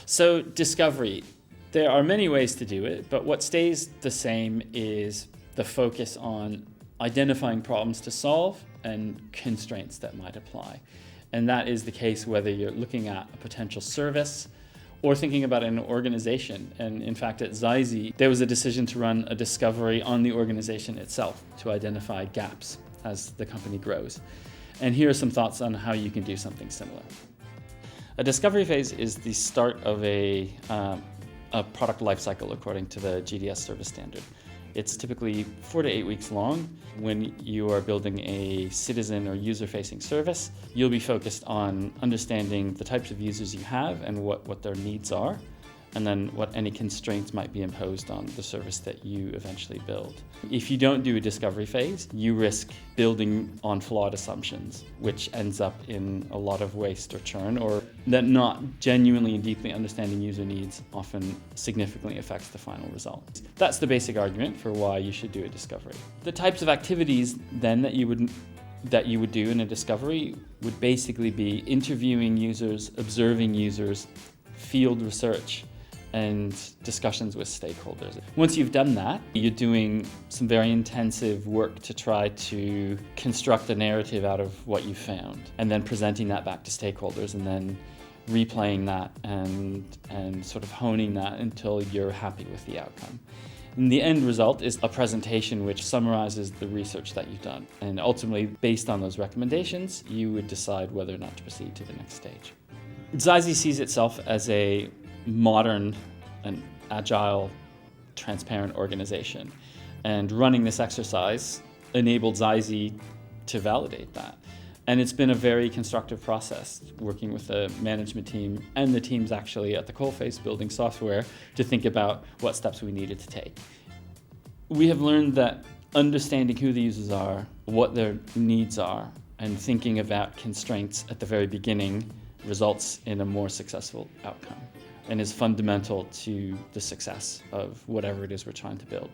So discovery, there are many ways to do it, but what stays the same is the focus on identifying problems to solve and constraints that might apply. And that is the case whether you're looking at a potential service or thinking about an organization. And in fact, at Zaizi, there was a decision to run a discovery on the organization itself to identify gaps as the company grows. And here are some thoughts on how you can do something similar. A discovery phase is the start of a product lifecycle according to the GDS service standard. It's typically 4 to 8 weeks long. When you are building a citizen or user-facing service, you'll be focused on understanding the types of users you have and what their needs are, and then what any constraints might be imposed on the service that you eventually build. If you don't do a discovery phase, you risk building on flawed assumptions, which ends up in a lot of waste or churn, or that not genuinely and deeply understanding user needs often significantly affects the final result. That's the basic argument for why you should do a discovery. The types of activities then that you would do in a discovery would basically be interviewing users, observing users, field research, and discussions with stakeholders. Once you've done that, you're doing some very intensive work to try to construct a narrative out of what you found, and then presenting that back to stakeholders, and then replaying that and sort of honing that until you're happy with the outcome. And the end result is a presentation which summarizes the research that you've done. And ultimately, based on those recommendations, you would decide whether or not to proceed to the next stage. Zaizi sees itself as a modern and agile, transparent organization. And running this exercise enabled Zaizi to validate that. And it's been a very constructive process, working with the management team and the teams actually at the coalface building software to think about what steps we needed to take. We have learned that understanding who the users are, what their needs are, and thinking about constraints at the very beginning results in a more successful outcome and is fundamental to the success of whatever it is we're trying to build.